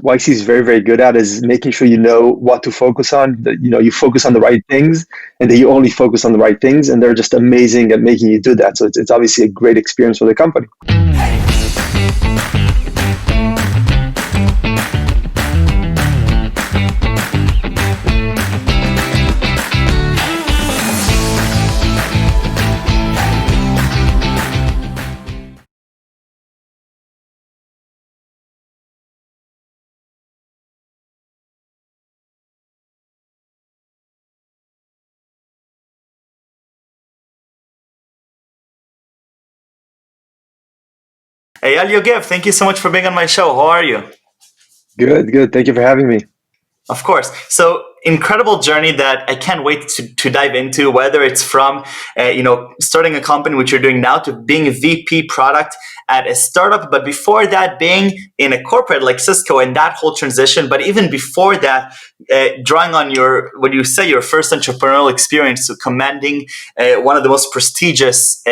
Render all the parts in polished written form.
YC is very, very good at is making sure you know what to focus on, that you focus on the right things and that you only focus on the right things. And they're just amazing at making you do that. So it's obviously a great experience for the company. Ayal Yogev, thank you so much for being on my show. How are you? Good, good. Thank you for having me. Of course. So incredible journey that I can't wait to dive into, whether it's from, starting a company, which you're doing now, to being a VP product at a startup. But before that, being in a corporate like Cisco and that whole transition. But even before that, drawing on what you say, your first entrepreneurial experience, so commanding one of the most prestigious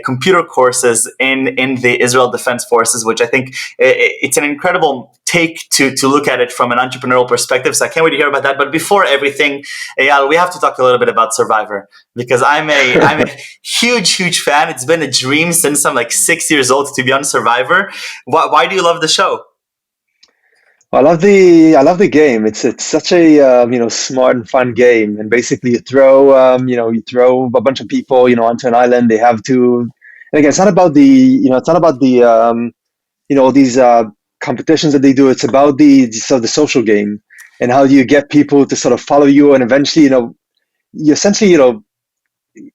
computer courses in the Israel Defense Forces, which I think it's an incredible take to look at it from an entrepreneurial perspective. So I can't wait to hear about that. But before everything, Ayal, we have to talk a little bit about Survivor, because I'm a huge fan. It's been a dream since I'm like 6 years old to be on Survivor. Why do you love the show? I love the game. It's such a smart and fun game. And basically, you throw a bunch of people onto an island. They have to. And again, it's not about these competitions that they do. It's about the social game and how do you get people to sort of follow you, and eventually you essentially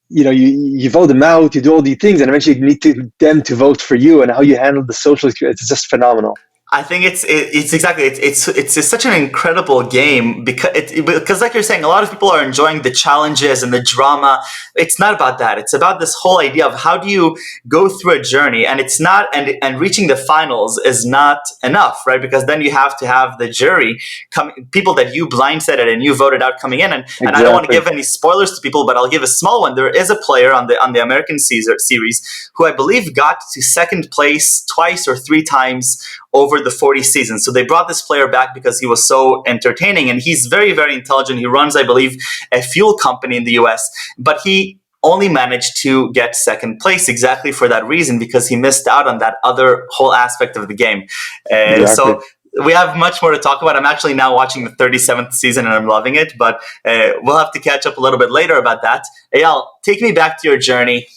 you vote them out, you do all these things, and eventually you need them to vote for you, and how you handle the social experience. It's just phenomenal. I think it's exactly it's such an incredible game because like you're saying, a lot of people are enjoying the challenges and the drama. It's not about that. It's about this whole idea of how do you go through a journey, and it's not and reaching the finals is not enough, right? Because then you have to have the jury come, people that you blindsided and you voted out coming in, and I don't want to Exactly. give any spoilers to people, but I'll give a small one. There is a player on the American Caesar series who I believe got to second place twice or three times over the 40 seasons. So they brought this player back because he was so entertaining, and he's very, very intelligent. He runs, I believe, a fuel company in the US, but he only managed to get second place exactly for that reason, because he missed out on that other whole aspect of the game. Exactly. So we have much more to talk about. I'm actually now watching the 37th season and I'm loving it, but we'll have to catch up a little bit later about that. Eyal, take me back to your journey.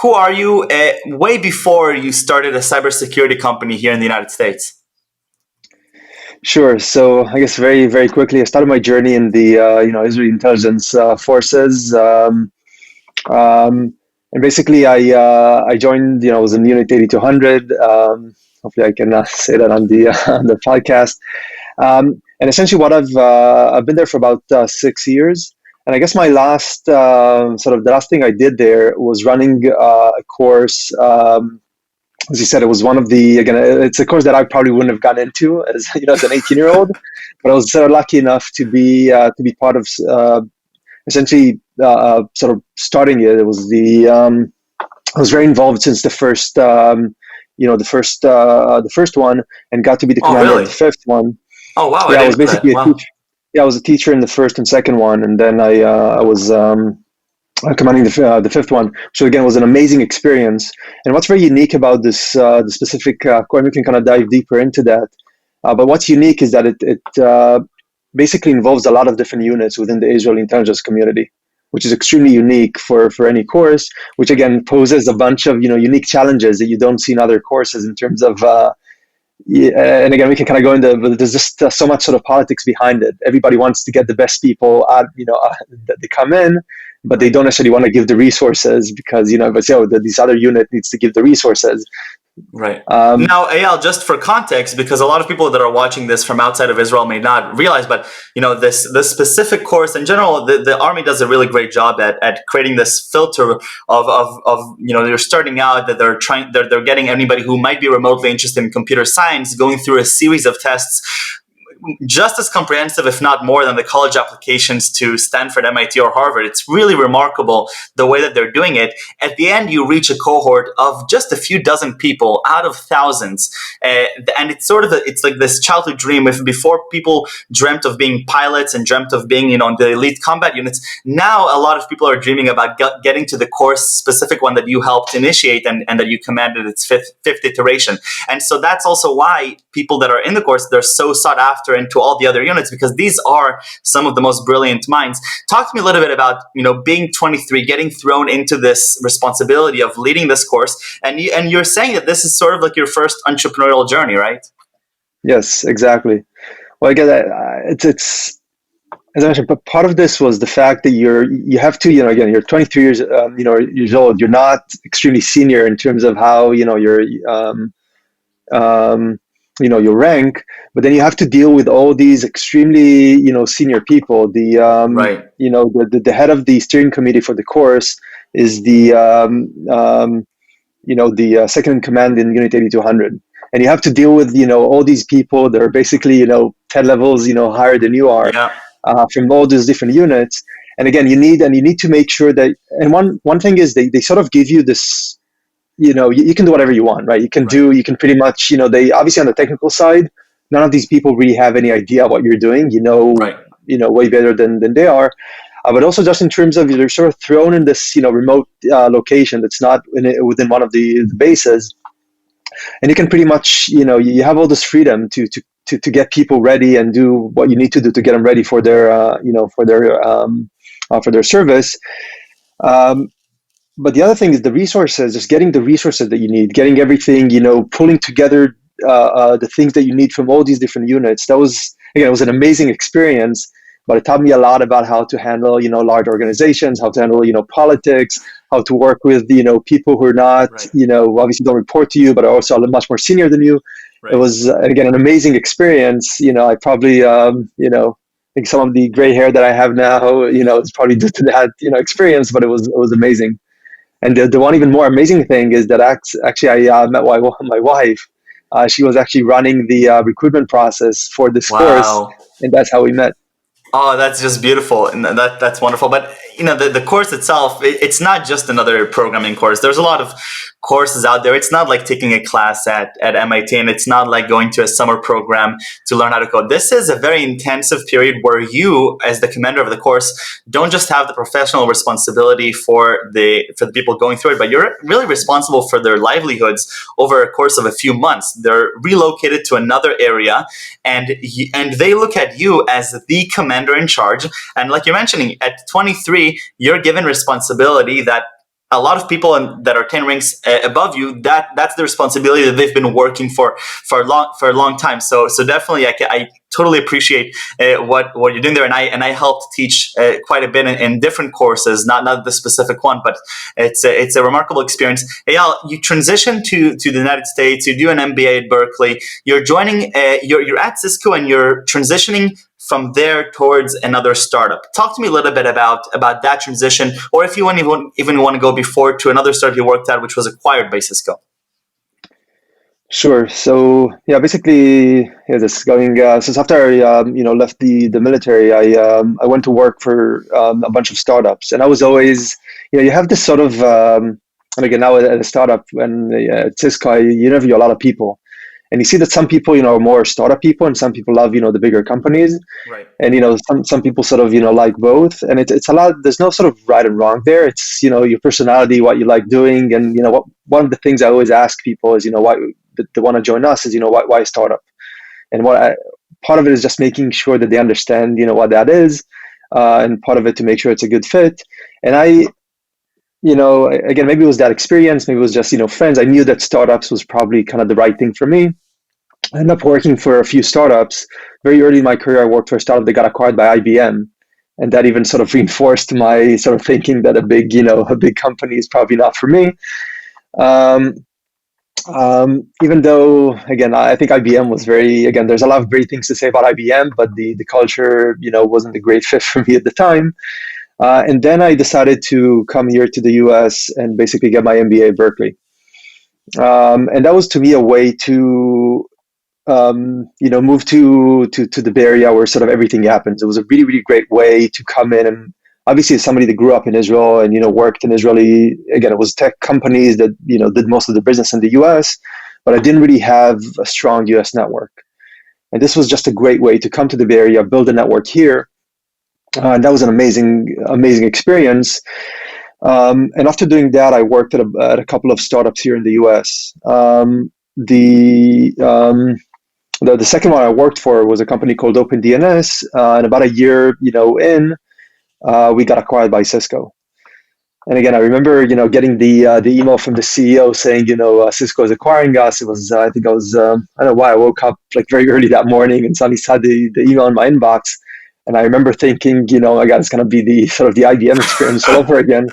Who are you way before you started a cybersecurity company here in the United States? Sure. So I guess very, very quickly, I started my journey in the Israeli intelligence forces, and basically I joined. I was in Unit 8200. Hopefully, I can say that on the on the podcast. And essentially, what I've been there for about 6 years. And I guess my last sort of the last thing I did there was running a course. As you said, it was one of the, again, it's a course that I probably wouldn't have gotten into as as an 18-year-old, but I was lucky enough to be part of essentially sort of starting it. It was I was very involved since the first the first one, and got to be the Oh, commander of the really? fifth one. Oh, wow. I Yeah, I was didn't know that. basically a Wow. teacher. Yeah, I was a teacher in the first and second one, and then I was commanding the fifth one, which again was an amazing experience. And what's very unique about this the specific course, we can kind of dive deeper into that. But what's unique is that it basically involves a lot of different units within the Israeli intelligence community, which is extremely unique for any course. Which again poses a bunch of unique challenges that you don't see in other courses in terms of. Yeah, and again, we can kind of go into, but there's just so much sort of politics behind it. Everybody wants to get the best people out, that they come in, but they Right. don't necessarily want to give the resources because, but this other unit needs to give the resources. Right. Um, Now, Ayal, just for context, because a lot of people that are watching this from outside of Israel may not realize, but this specific course in general, the army does a really great job at creating this filter of they're starting out, that they're getting anybody who might be remotely interested in computer science, going through a series of tests, just as comprehensive, if not more, than the college applications to Stanford, MIT, or Harvard. It's really remarkable the way that they're doing it. At the end, you reach a cohort of just a few dozen people out of thousands. And it's sort of it's like this childhood dream. If before people dreamt of being pilots and dreamt of being, in the elite combat units, now a lot of people are dreaming about getting to the course, specific one that you helped initiate and that you commanded its fifth iteration. And so that's also why people that are in the course, they're so sought after into all the other units, because these are some of the most brilliant minds. Talk to me a little bit about, being 23, getting thrown into this responsibility of leading this course. And you're saying that this is sort of like your first entrepreneurial journey, right? Yes, exactly. Well, I guess it's as I mentioned, but part of this was the fact that you have to, again, you're 23 years old. You're not extremely senior in terms of how, your rank, but then you have to deal with all these extremely, senior people. Right. The head of the steering committee for the course is the second in command in Unit 8200. And you have to deal with, all these people that are basically, 10 levels, higher than you are, Yeah. From all these different units. And again, you need to make sure that, and one thing is they sort of give you this, you can do whatever you want, right? You can pretty much, they obviously on the technical side, none of these people really have any idea what you're doing, Right. Way better than they are. But also just in terms of you're sort of thrown in this, remote location that's not within one of the bases. And you can pretty much, you have all this freedom to get people ready and do what you need to do to get them ready for their, for their service. But the other thing is the resources, just getting the resources that you need, getting everything, pulling together the things that you need from all these different units. That was, again, it was an amazing experience, but it taught me a lot about how to handle, large organizations, how to handle, politics, how to work with, people who are not, Right. Obviously don't report to you, but are also much more senior than you. Right. It was, again, an amazing experience. I probably, I think some of the gray hair that I have now, it's probably due to that, experience, but it was amazing. And the one even more amazing thing is that actually I met my wife. She was actually running the recruitment process for this course, Wow. and that's how we met. Oh, that's just beautiful, and that's wonderful. But the course itself, it's not just another programming course. There's a lot of courses out there. It's not like taking a class at MIT, and it's not like going to a summer program to learn how to code. This is a very intensive period where you, as the commander of the course, don't just have the professional responsibility for the people going through it, but you're really responsible for their livelihoods over a course of a few months. They're relocated to another area, and they look at you as the commander in charge. And like you're mentioning, at 23, you're given responsibility that a lot of people that are 10 ranks above you, that's the responsibility that they've been working for a long time. So definitely, I totally appreciate what you're doing there, and I helped teach quite a bit in different courses, not the specific one, but it's a remarkable experience. Ayal, you transition to the United States, you do an MBA at Berkeley, you're joining, you're at Cisco, and you're transitioning from there towards another startup. Talk to me a little bit about that transition, or if you even want to go before to another startup you worked at, which was acquired by Cisco. Sure. So yeah, basically, this is going. Since after I left the military, I went to work for a bunch of startups, and I was always, you have this sort of, and again now at a startup and at Cisco, you interview a lot of people. And you see that some people, are more startup people, and some people love, the bigger companies. Right. And, some people sort of, like both. And it's a lot, there's no sort of right and wrong there. It's, your personality, what you like doing. And, one of the things I always ask people is, why they want to join us is, why startup? And part of it is just making sure that they understand, what that is. And part of it to make sure it's a good fit. And again, maybe it was that experience, maybe it was just, friends. I knew that startups was probably kind of the right thing for me. I ended up working for a few startups. Very early in my career, I worked for a startup that got acquired by IBM. And that even sort of reinforced my sort of thinking that a big company is probably not for me. Even though, again, I think IBM was there's a lot of great things to say about IBM, but the culture, wasn't a great fit for me at the time. And then I decided to come here to the US and basically get my MBA at Berkeley. And that was to me a way to moved to the Bay Area where sort of everything happens. It was a really, really great way to come in. And obviously as somebody that grew up in Israel and, worked in Israeli, again, it was tech companies that, did most of the business in the US, but I didn't really have a strong US network. And this was just a great way to come to the Bay Area, build a network here. And that was an amazing, amazing experience. And after doing that, I worked at a couple of startups here in the US. The second one I worked for was a company called OpenDNS, and about a year, in, we got acquired by Cisco. And again, I remember, getting the email from the CEO saying, Cisco is acquiring us. It was, I think I was, I don't know why I woke up like very early that morning and suddenly saw the email in my inbox. And I remember thinking, my God, it's going to be the sort of the IBM experience all over again.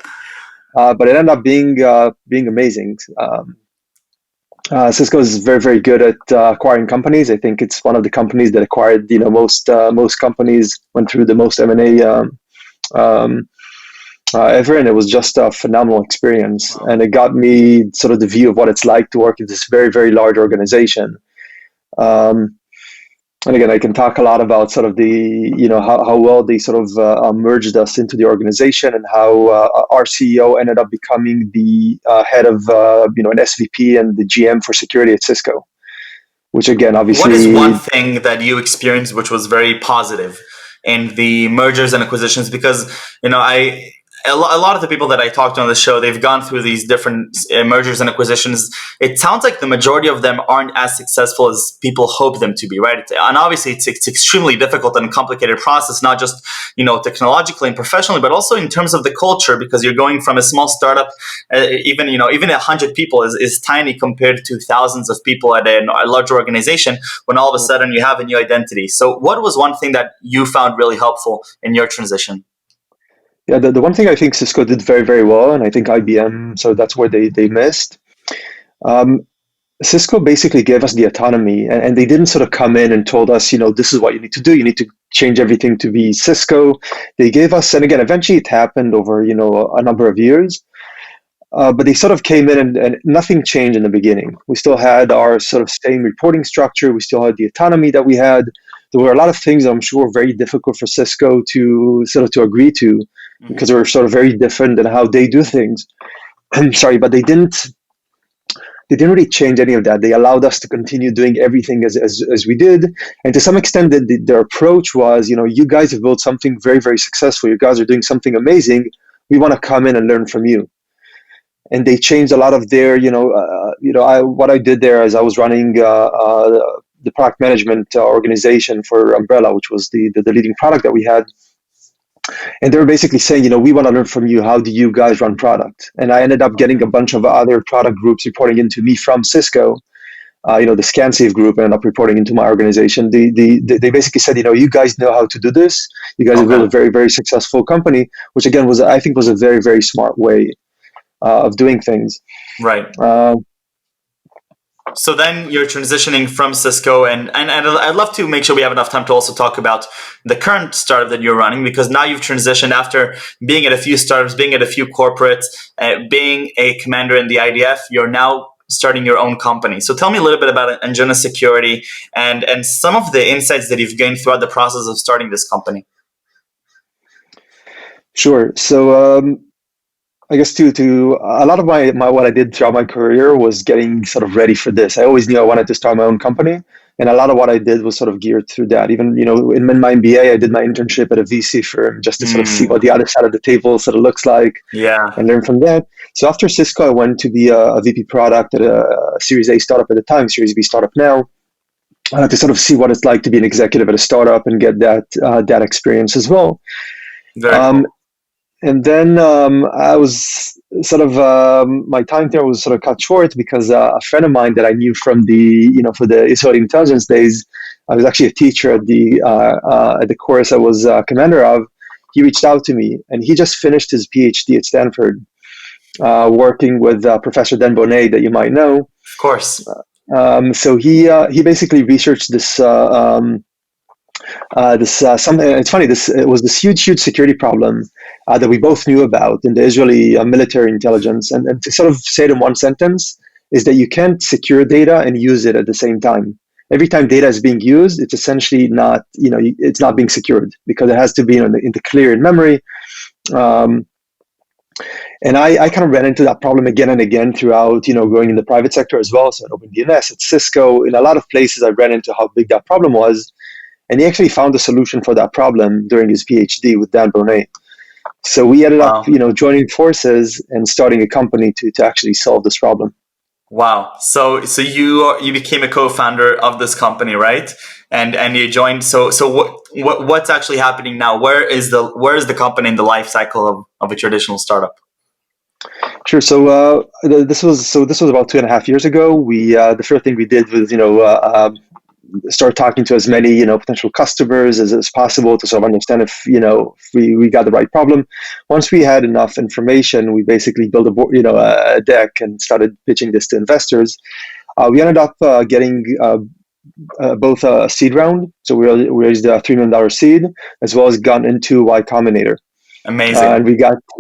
But it ended up being amazing. Cisco is very, very good at acquiring companies. I think it's one of the companies that acquired, most companies, went through the most M&A ever, and it was just a phenomenal experience. Wow. And it got me sort of the view of what it's like to work in this very, very large organization. And again, I can talk a lot about sort of the, how well they sort of merged us into the organization, and how our CEO ended up becoming the head of, an SVP and the GM for security at Cisco, which again, obviously. What is one thing that you experienced which was very positive in the mergers and acquisitions? Because, a lot of the people that I talked to on the show, they've gone through these different mergers and acquisitions. It sounds like the majority of them aren't as successful as people hope them to be, right? And obviously, it's extremely difficult and complicated process, not just technologically and professionally, but also in terms of the culture, because you're going from a small startup, even 100 people is tiny compared to thousands of people at a larger organization. When all of a sudden you have a new identity. So, what was one thing that you found really helpful in your transition? Yeah, the one thing I think Cisco did very, very well, and I think IBM, so that's where they missed. Cisco basically gave us the autonomy, and they didn't sort of come in and told us, this is what you need to do. You need to change everything to be Cisco. They gave us, and again, eventually it happened over, a number of years. But they sort of came in and nothing changed in the beginning. We still had our sort of same reporting structure. We still had the autonomy that we had. There were a lot of things I'm sure were very difficult for Cisco to sort of to agree to, because they were sort of very different in how they do things. Sorry, but they didn't really change any of that. They allowed us to continue doing everything as we did. And to some extent, their approach was, you guys have built something very, very successful. You guys are doing something amazing. We want to come in and learn from you. And they changed a lot of their, what I did there is I was running the product management organization for Umbrella, which was the leading product that we had. And they were basically saying, we want to learn from you. How do you guys run product? And I ended up getting a bunch of other product groups reporting into me from Cisco. The ScanSafe group ended up reporting into my organization. They basically said, you guys know how to do this. You guys have built a very, very successful company, which again I think was a very, very smart way of doing things. Right. So then you're transitioning from Cisco, and I'd love to make sure we have enough time to also talk about the current startup that you're running, because now you've transitioned after being at a few startups, being at a few corporates, being a commander in the IDF. You're now starting your own company. So tell me a little bit about Anjuna Security and some of the insights that you've gained throughout the process of starting this company. Sure. So I guess to a lot of my what I did throughout my career was getting sort of ready for this. I always knew I wanted to start my own company, and a lot of what I did was sort of geared through that. Even in my MBA, I did my internship at a VC firm just to sort of see what the other side of the table sort of looks like, and learn from that. So after Cisco, I went to be a VP product at a Series A startup at the time, Series B startup now, to sort of see what it's like to be an executive at a startup and get that experience as well. Very cool. And then I was sort of my time there was sort of cut short because a friend of mine that I knew from for the Israeli intelligence days, I was actually a teacher at the course I was commander of. He reached out to me, and he just finished his PhD at Stanford, working with Professor Dan Bonnet that you might know. Of course. So he basically researched this. It's funny. It was this huge security problem that we both knew about in the Israeli military intelligence. And to sort of say it in one sentence is that you can't secure data and use it at the same time. every time data is being used, it's essentially not, it's not being secured because it has to be in the clear in memory. And I kind of ran into that problem again and again throughout, going in the private sector as well. So at OpenDNS, at Cisco, in a lot of places, I ran into how big that problem was. And he actually found a solution for that problem during his PhD with Dan Bonet. So we ended up, joining forces and starting a company to actually solve this problem. Wow. So you became a co-founder of this company, right? And you joined. So what's actually happening now? Where is the company in the life cycle of a traditional startup? Sure. So this was about 2.5 years ago. We the first thing we did was start talking to as many potential customers as possible to sort of understand if we got the right problem. Once we had enough information, we basically built a deck and started pitching this to investors. We ended up getting both a seed round, so we raised a $3 million seed, as well as got into Y Combinator. Amazing.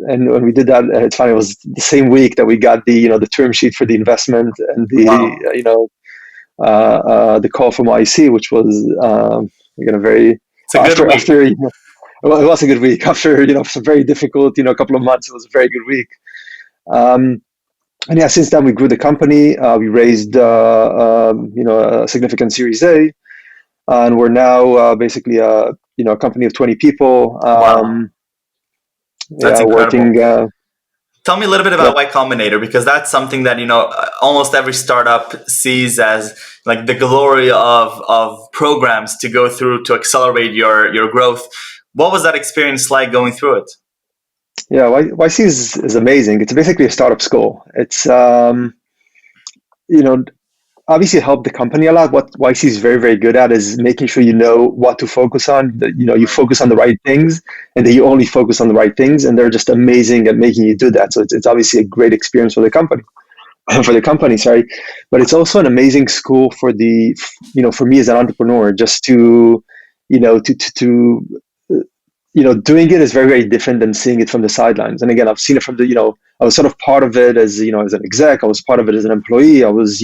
And when we did that, it's funny. It was the same week that we got the term sheet for the investment and the the call from YC, which was very after it was a good week after some very difficult couple of months. It was a very good week. And yeah, since then we grew the company. We raised a significant Series A, and we're now basically a company of 20 people. Wow. That's incredible. Working. Tell me a little bit about Y Combinator, because that's something that almost every startup sees as like the glory of programs to go through to accelerate your growth. What was that experience like going through it? Yeah, YC is amazing. It's basically a startup school. It's obviously helped the company a lot. What YC is very, very good at is making sure you know what to focus on, that you focus on the right things, and that you only focus on the right things, and they're just amazing at making you do that. So it's obviously a great experience for the company, sorry. But it's also an amazing school for for me as an entrepreneur, just to doing it is very, very different than seeing it from the sidelines. And again, I've seen it from I was sort of part of it as as an exec. I was part of it as an employee. I was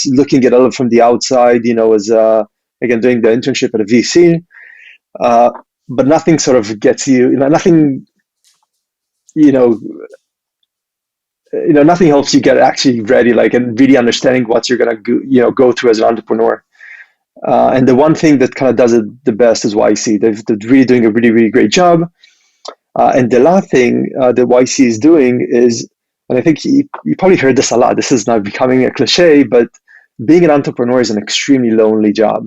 looking at it from the outside, as again doing the internship at a VC. But nothing sort of gets nothing nothing helps you get actually ready, and really understanding what you're gonna go through as an entrepreneur. And the one thing that kind of does it the best is YC. They're really doing a really, really great job. And the last thing that YC is doing is, and I think you probably heard this a lot, this is now becoming a cliche, but being an entrepreneur is an extremely lonely job.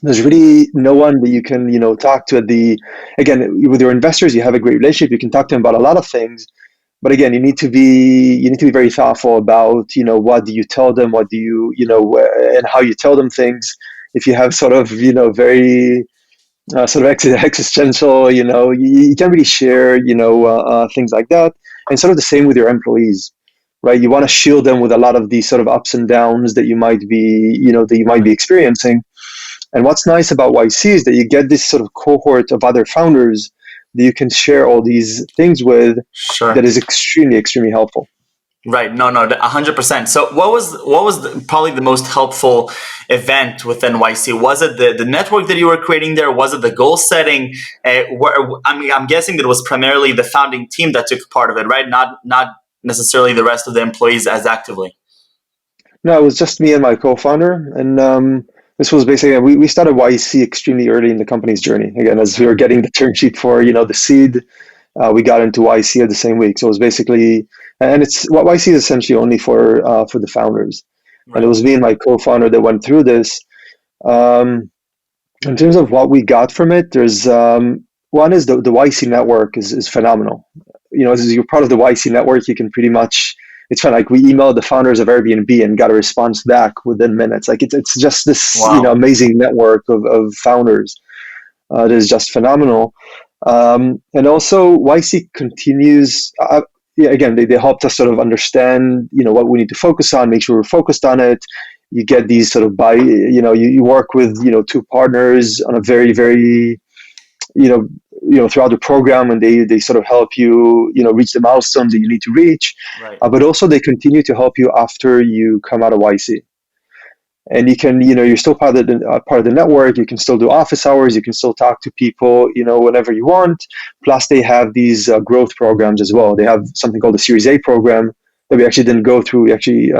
There's really no one that you can, talk to again, with your investors, you have a great relationship. You can talk to them about a lot of things. But again, you need to be very thoughtful about, what do you tell them? What do you, and how you tell them things. If you have sort of, very sort of existential, you can't really share, things like that. And sort of the same with your employees, right? You want to shield them with a lot of these sort of ups and downs that you might be experiencing. And what's nice about YC is that you get this sort of cohort of other founders that you can share all these things with. Sure. That is extremely, extremely helpful. Right. No, 100%. So what was probably the most helpful event within YC? Was it the network that you were creating there? Was it the goal setting? I'm guessing that it was primarily the founding team that took part of it, right? Not necessarily the rest of the employees as actively. No, it was just me and my co-founder. And this was basically, we started YC extremely early in the company's journey. Again, as we were getting the term sheet for, the seed, we got into YC at the same week. So it was basically, and it's what YC is essentially only for the founders. Right. And it was me and my co-founder that went through this. In terms of what we got from it, there's one is the YC network is phenomenal. As you're part of the YC network, you can pretty much, it's fun. Like we emailed the founders of Airbnb and got a response back within minutes. Like it's just this amazing network of founders that is just phenomenal. And also YC continues. Again, they helped us sort of understand what we need to focus on, make sure we're focused on it. You get these sort of you work with two partners on a very, very throughout the program, and they sort of help you reach the milestones that you need to reach. Right. But also they continue to help you after you come out of YC. and you can, you're still part of the network. You can still do office hours. You can still talk to people, whenever you want. Plus, they have these growth programs as well. They have something called the Series A program that we actually didn't go through. We actually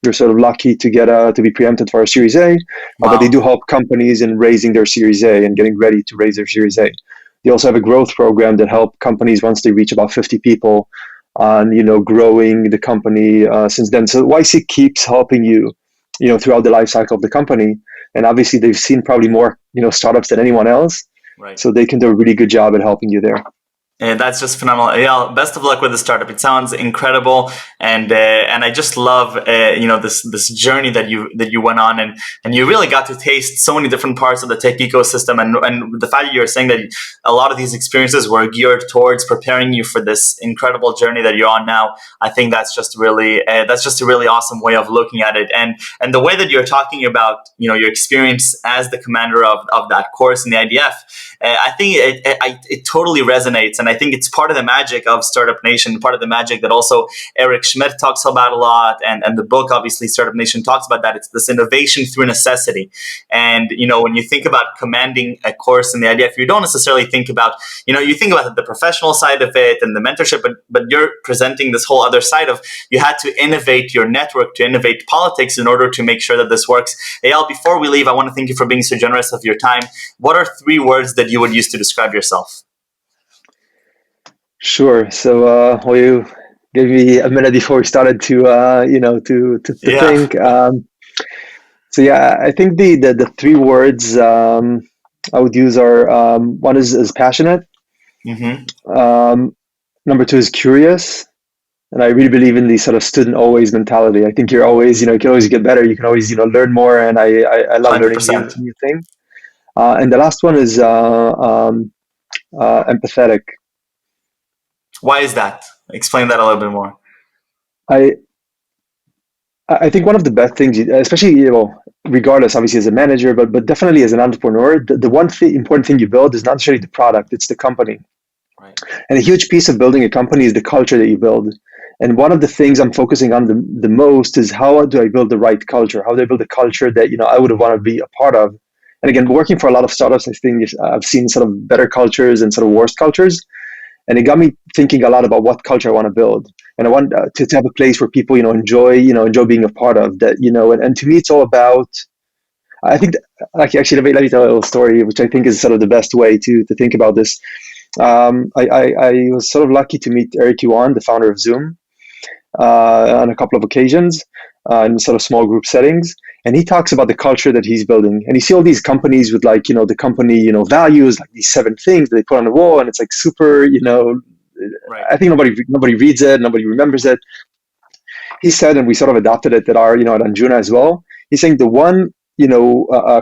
we're sort of lucky to get to be preempted for our Series A, but they do help companies in raising their Series A and getting ready to raise their Series A. They also have a growth program that help companies once they reach about 50 people on, growing the company since then. So YC keeps helping you, throughout the life cycle of the company. And obviously they've seen probably more, startups than anyone else. Right. So they can do a really good job at helping you there. And that's just phenomenal. Ayal, best of luck with the startup. It sounds incredible, and I just love this journey that you went on, and you really got to taste so many different parts of the tech ecosystem, and the fact that you're saying that a lot of these experiences were geared towards preparing you for this incredible journey that you're on now. I think that's just a really awesome way of looking at it, and the way that you're talking about your experience as the commander of that course in the IDF. I think it totally resonates, and I think it's part of the magic of Startup Nation, part of the magic that also Eric Schmidt talks about a lot, and the book, obviously, Startup Nation talks about that. It's this innovation through necessity. And, when you think about commanding a course in the IDF, you don't necessarily think about, you think about the professional side of it and the mentorship, but you're presenting this whole other side of you had to innovate your network, to innovate politics in order to make sure that this works. Eyal, before we leave, I want to thank you for being so generous of your time. What are 3 words that you would use to describe yourself? Sure. So, you gave me a minute before we started to, to think. So yeah, I think the 3 words I would use are one is passionate. Mm-hmm. Number 2 is curious. And I really believe in the sort of student always mentality. I think you're always, you can always get better. You can always, learn more. And I love 100%. learning new things. And the last one is empathetic. Why is that? Explain that a little bit more. I think one of the best things, especially regardless, obviously as a manager, but definitely as an entrepreneur, the one important thing you build is not necessarily the product; it's the company. Right. And a huge piece of building a company is the culture that you build. And one of the things I'm focusing on the most is how do I build the right culture? How do I build a culture that I would want to be a part of? And again, working for a lot of startups, I think I've seen sort of better cultures and sort of worse cultures. And it got me thinking a lot about what culture I want to build. And I want to have a place where people, enjoy being a part of that, and to me, it's all about, I think, actually, let me tell a little story, which I think is sort of the best way to think about this. I was sort of lucky to meet Eric Yuan, the founder of Zoom, on a couple of occasions in sort of small group settings. And he talks about the culture that he's building. And you see all these companies with the company, values, like these 7 things that they put on the wall. And it's like super, right. I think nobody reads it, nobody remembers it. He said, and we sort of adopted it at our, at Anjuna as well. He's saying the one,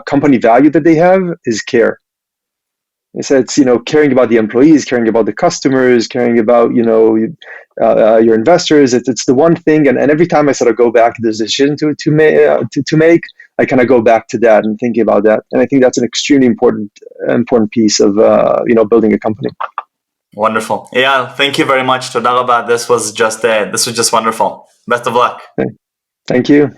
company value that they have is care. So it's, caring about the employees, caring about the customers, caring about, your investors. It's the one thing. And every time I sort of go back to this decision to make, I kind of go back to that and thinking about that. And I think that's an extremely important piece of, building a company. Wonderful. Yeah. Thank you very much. Toda rabah. This was just wonderful. Best of luck. Okay. Thank you.